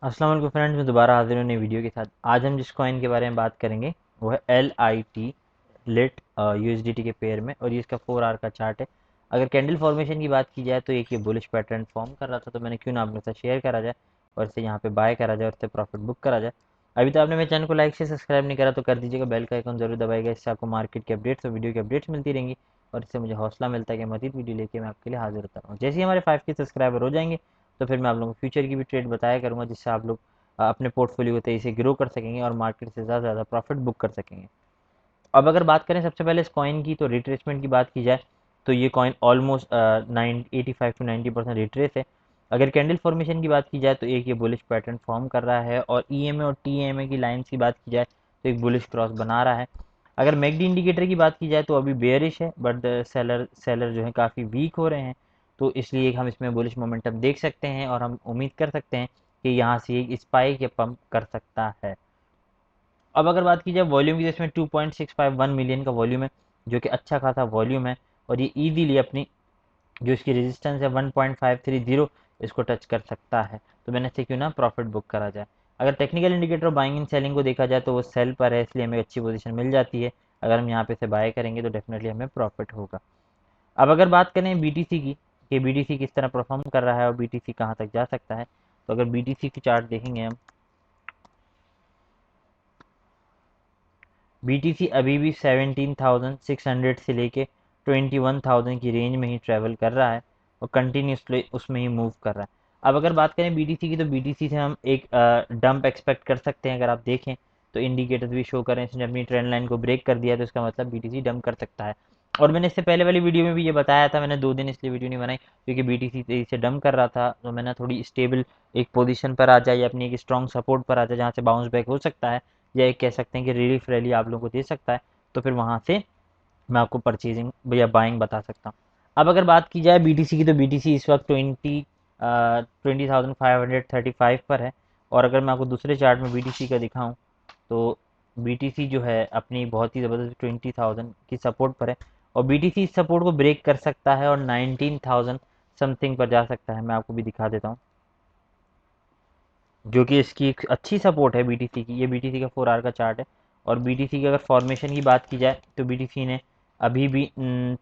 अस्सलाम वालेकुम फ्रेंड्स, मैं दोबारा हाजिर हूँ नई वीडियो के साथ। आज हम जिस कॉइन के बारे में बात करेंगे वो है LIT लिट USDT के पेयर में, और ये इसका 4 आवर का चार्ट है। अगर कैंडल फॉर्मेशन की बात की जाए तो एक ये बुलिश पैटर्न फॉर्म कर रहा था, तो मैंने क्यों ना आप लोग के साथ शेयर करा जाए और इसे यहाँ पे बाय करा जाए और इससे प्रॉफिट बुक करा जाए। अभी तो आपने मेरे चैनल को लाइक से सब्सक्राइब नहीं करा तो कर दीजिएगा, बेल का आइकन जरूर दबाएगा। इससे आपको मार्केट के अपडेट्स और वीडियो के अपडेट्स मिलती रहेंगी और इससे मुझे हौसला मिलता है कि मजीद वीडियो लेके मैं आपके लिए हाजिर होता रहूँ। जैसे ही हमारे 5 के सब्सक्राइबर हो जाएंगे तो फिर मैं आप लोगों को फ्यूचर की भी ट्रेड बताया करूँगा, जिससे आप लोग अपने पोर्टफोलियो को तेज़ी से ग्रो कर सकेंगे और मार्केट से ज़्यादा प्रॉफिट बुक कर सकेंगे। अब अगर बात करें सबसे पहले इस कॉइन की, तो रिट्रेसमेंट की बात की जाए तो ये कॉइन ऑलमोस्ट 85 to 90% रिट्रेस है। अगर कैंडल फॉर्मेशन की बात की जाए तो एक ये बुलिश पैटर्न फॉर्म कर रहा है, और EMA और TMA की लाइंस की बात की जाए तो एक बुलिश क्रॉस बना रहा है। अगर मैकडी इंडिकेटर की बात की जाए तो अभी बेयरिश है, बट सेलर सेलर जो है काफ़ी वीक हो रहे हैं, तो इसलिए हम इसमें बुलिश मोमेंटम देख सकते हैं और हम उम्मीद कर सकते हैं कि यहाँ से एक स्पाइक या पंप कर सकता है। अब अगर बात की जाए वॉल्यूम की, तो इसमें 2.651 मिलियन का वॉल्यूम है, जो कि अच्छा खासा वॉल्यूम है, और ये ईजीली अपनी जो इसकी रेजिस्टेंस है 1.530 इसको टच कर सकता है। तो मैंने इससे क्यों ना प्रॉफिट बुक करा जाए। अगर technical indicator buying and selling को देखा जाए तो वो सेल पर है, इसलिए हमें अच्छी पोजीशन मिल जाती है। अगर हम यहाँ पे से बाय करेंगे तो डेफिनेटली हमें प्रॉफिट होगा। अब अगर बात करें BTC की कि BTC किस तरह परफॉर्म कर रहा है और BTC कहाँ तक जा सकता है, तो अगर BTC की चार्ट देखेंगे हम, BTC अभी भी 17,600 से लेके 21,000 की रेंज में ही ट्रैवल कर रहा है और कंटिन्यूसली उसमें ही मूव कर रहा है। अब अगर बात करें BTC की, तो BTC से हम एक डंप एक्सपेक्ट कर सकते हैं। अगर आप देखें तो इंडिकेटर भी शो कर रहे हैं, इसने अपनी ट्रेंड लाइन को ब्रेक कर दिया, तो इसका मतलब BTC डंप कर सकता है। और मैंने इससे पहले वाली वीडियो में भी ये बताया था, मैंने 2 दिन इसलिए वीडियो नहीं बनाई क्योंकि BTC तेजी से डंप कर रहा था, तो मैंने थोड़ी स्टेबल एक पोजीशन पर आ जाए या अपनी एक स्ट्रॉन्ग सपोर्ट पर आ जाए जहाँ से बाउंस बैक हो सकता है, या एक कह सकते हैं कि रिलीफ रैली आप लोगों को दे सकता है, तो फिर वहाँ से मैं आपको परचेजिंग या बाइंग बता सकता हूँ। अब अगर बात की जाए BTC की, तो BTC इस वक्त 20,535 पर है। और अगर मैं आपको दूसरे चार्ट में BTC का दिखाऊं तो BTC जो है अपनी बहुत ही ज़बरदस्त 20,000 की सपोर्ट पर है, और BTC इस सपोर्ट को ब्रेक कर सकता है और 19,000 समथिंग पर जा सकता है। मैं आपको भी दिखा देता हूँ, जो कि इसकी एक अच्छी सपोर्ट है BTC की। ये BTC का 4 आवर का चार्ट है, और BTC की अगर फॉर्मेशन की बात की जाए तो BTC ने अभी भी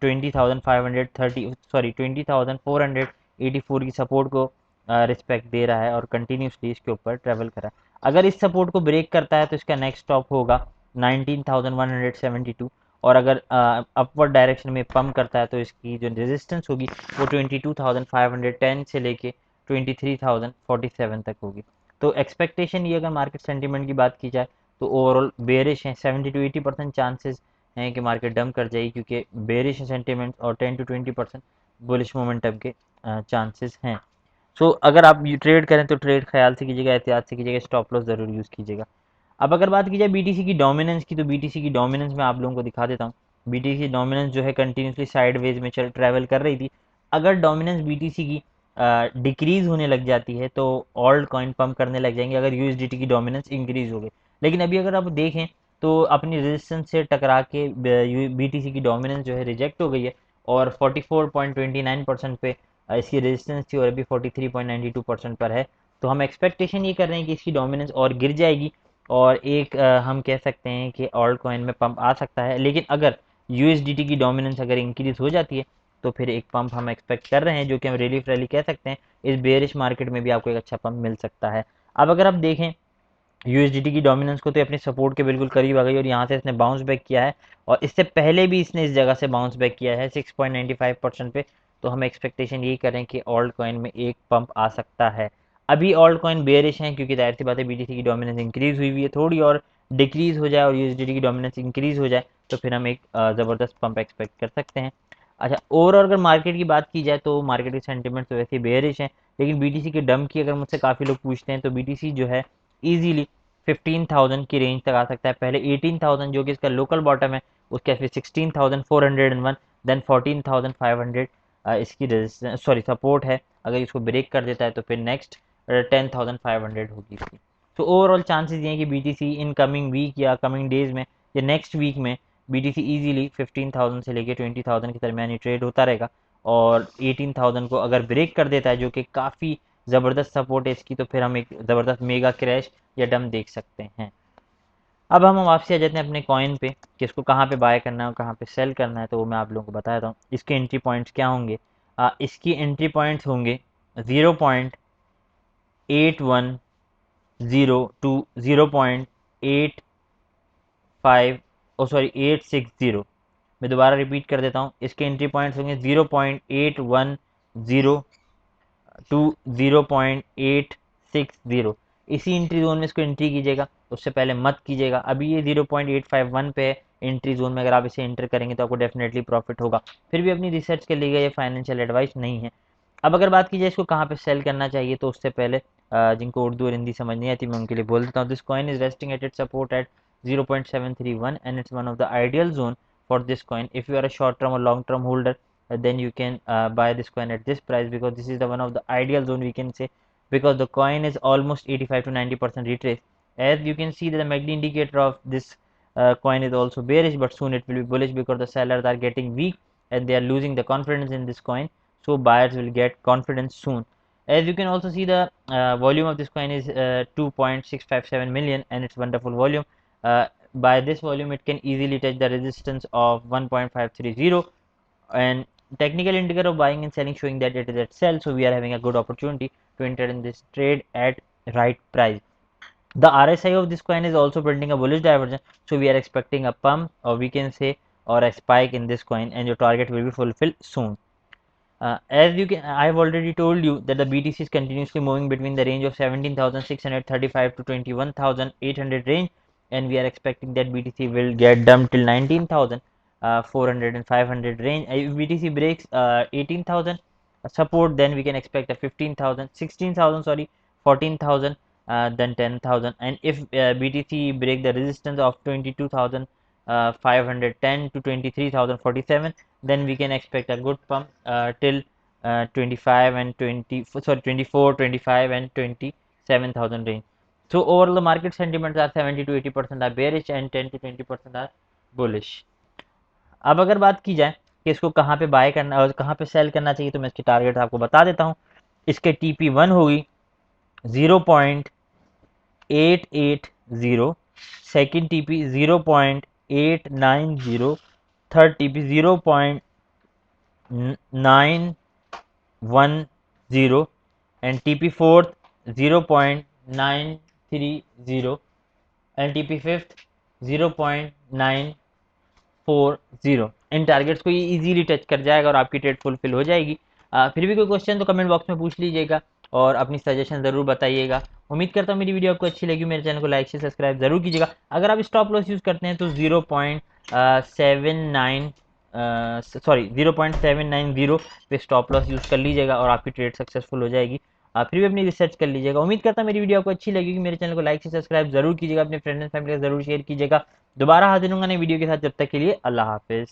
20,484 की सपोर्ट को रिस्पेक्ट दे रहा है और कंटिन्यूसली इसके ऊपर ट्रेवल कर रहा है। अगर इस सपोर्ट को ब्रेक करता है तो इसका नेक्स्ट स्टॉप होगा 19,172, और अगर अपवर्ड डायरेक्शन में पंप करता है तो इसकी जो रेजिस्टेंस होगी वो 22,510 से लेके 23,047 तक होगी। तो एक्सपेक्टेशन ये, अगर मार्केट सेंटीमेंट की बात की जाए तो ओवरऑल बेरिश है, 70 to 80% चांसेस हैं कि मार्केट डंप कर जाएगी, क्योंकि बेरिश सेंटीमेंट और 10 to 20% बुलिश मोमेंटम के चांसेस हैं। सो अगर आप ट्रेड करें तो ट्रेड ख्याल से कीजिएगा, एहतियात से कीजिएगा, स्टॉप लॉस ज़रूर यूज़ कीजिएगा। अब अगर बात की जाए BTC की डोमिनेंस की, तो BTC की डोमिनेंस मैं आप लोगों को दिखा देता हूँ। BTC की डोमिनेंस जो है कंटिन्यूसली साइडवेज में चल ट्रैवल कर रही थी। अगर डोमिनेंस BTC की डिक्रीज होने लग जाती है तो ऑल्ट कॉइन पंप करने लग जाएंगे, अगर USDT की डोमिनेंस इंक्रीज हो गई। लेकिन अभी अगर आप देखें तो अपनी रेजिस्टेंस से टकरा के BTC की डोमिनेंस जो है रिजेक्ट हो गई है, और 44.29% पे इसकी रेजिस्टेंस थी, और अभी 43.92% पर है। तो हम एक्सपेक्टेशन ये कर रहे हैं कि इसकी डोमिनेंस और गिर जाएगी, और एक हम कह सकते हैं कि ऑल्ट कॉइन में पंप आ सकता है। लेकिन अगर USDT की डोमिनेंस अगर इंक्रीज हो जाती है तो फिर एक पंप हम एक्सपेक्ट कर रहे हैं, जो कि हम रिलीफ रैली कह सकते हैं। इस बेरिश मार्केट में भी आपको एक अच्छा पंप मिल सकता है। अब अगर आप देखें USDT की डोमिनेंस को, तो अपने सपोर्ट के बिल्कुल करीब आ गई और यहाँ से इसने बाउंस बैक किया है, और इससे पहले भी इसने इस जगह से बाउंस बैक किया है 6.95% पे। तो हम एक्सपेक्टेशन यही करें कि ऑल्ट कॉइन में एक पंप आ सकता है। अभी ऑल्ट कॉइन बेयरिश हैं, क्योंकि जाहिर सी बात है BTC की डोमिनेंस इंक्रीज हुई है, थोड़ी और डिक्रीज हो जाए और USDT की डोमिनेंस इंक्रीज हो जाए तो फिर हम एक ज़बरदस्त पंप एक्सपेक्ट कर सकते हैं। अच्छा, ओवरऑल अगर मार्केट की बात की जाए तो मार्केट के सेंटीमेंट तो वैसे बेयरिश हैं, लेकिन BTC के डंप की अगर मुझसे काफ़ी लोग पूछते हैं तो BTC जो है ईजीली 15,000 की रेंज तक आ सकता है। पहले 18,000 जो कि इसका लोकल बॉटम है, उसके फिर 16,401, देन 14,500 इसकी रेजिस्टेंस सॉरी सपोर्ट है। अगर इसको ब्रेक कर देता है तो फिर नेक्स्ट 10,500 होगी इसकी। तो ओवरऑल चांसेस ये हैं कि BTC इन कमिंग वीक या कमिंग डेज में या नेक्स्ट वीक में BTC इजीली 15,000 से लेके 20,000 के दरमियान ही ट्रेड होता रहेगा, और 18,000 को अगर ब्रेक कर देता है, जो कि काफ़ी ज़बरदस्त सपोर्ट है इसकी, तो फिर हम एक ज़बरदस्त मेगा क्रैश या डम देख सकते हैं। अब हम वापसी आ जाते हैं अपने कॉइन पे कि इसको कहाँ पे बाय करना है और कहाँ पे सेल करना है, तो वो मैं आप लोगों को बता देता हूँ। इसके एंट्री पॉइंट्स क्या होंगे? इसकी एंट्री पॉइंट्स होंगे 0.810 टू 0.85 ओ सॉरी 860। मैं दोबारा रिपीट कर देता हूँ, इसके एंट्री पॉइंट्स होंगे 0.810 टू 0.860। इसी एंट्री जोन में इसको एंट्री कीजिएगा, उससे पहले मत कीजिएगा। अभी ये 0.851 पे है एंट्री जोन में, अगर आप इसे एंटर करेंगे तो आपको डेफिनेटली प्रॉफिट होगा। फिर भी अपनी रिसर्च के लिए ये फाइनेंशियल एडवाइस नहीं है। अब अगर बात की जाए इसको कहाँ पे सेल करना चाहिए, तो उससे पहले जिनको उर्दू और हिंदी समझ नहीं आती मैं उनके लिए बोल देता हूँ। This coin is resting at it support at 0.731 and it's one of the ideal zone for this coin. If you are a short term or long term holder, then you can buy this coin at this price, because this is the one of the ideal zone we can say, because the coin is almost 85 to 90% retrace. As you can see that the MACD indicator of this coin is also bearish, but soon it will be bullish because the sellers are getting weak and they are losing the confidence in this coin, so buyers will get confidence soon. As you can also see, the volume of this coin is 2.657 million and it's wonderful volume. By this volume it can easily touch the resistance of 1.530, and technical indicator of buying and selling showing that it is at sell, so we are having a good opportunity to enter in this trade at right price. The RSI of this coin is also printing a bullish divergence, so we are expecting a pump, or we can say, or a spike in this coin, and your target will be fulfilled soon. As you can, I have already told you that the BTC is continuously moving between the range of 17,635 to 21,800 range, and we are expecting that BTC will get dumped till 19,400 and 500 range. If BTC breaks 18,000 support, then we can expect a 15,000, 16,000, sorry, 14,000, then 10,000. And if BTC break the resistance of 22,510 to 23,047, then we can expect a good pump till 25 and 20, sorry, 24, 25 and 27,000 range. So overall the market sentiments are 70 to 80% are bearish and 10 to 20% are bullish. अब अगर बात की जाए कि इसको कहाँ पे bye करना और कहाँ पे सेल करना चाहिए, तो मैं इसके टारगेट आपको बता देता हूँ। इसके TP1 होगी 0.880, second TP 0.890, third TP 0.910 and TP fourth 0.930 and TP fifth 0.940। In targets को ये इजीली टच कर जाएगा और आपकी ट्रेड फुलफिल हो जाएगी। फिर भी कोई क्वेश्चन तो कमेंट बॉक्स में पूछ लीजिएगा और अपनी सजेशन ज़रूर बताइएगा। उम्मीद करता हूँ मेरी वीडियो आपको अच्छी लगी। मेरे चैनल को लाइक से सब्सक्राइब जरूर कीजिएगा। अगर आप स्टॉप लॉस यूज़ करते हैं तो 0.790 पे स्टॉप लॉस यूज़ कर लीजिएगा और आपकी ट्रेड सक्सेसफुल हो जाएगी। फिर भी अपनी रिसर्च कर लीजिएगा। उम्मीद करता हूँ मेरी वीडियो आपको अच्छी लगेगी। मेरे चैनल को लाइक से सब्सक्राइब जरूर कीजिएगा, अपने फ्रेंड एंड फैमिली के साथ जरूर शेयर कीजिएगा। दोबारा हाजिर होंगे नई वीडियो के साथ, जब तक के लिए अल्लाह हाफिज़।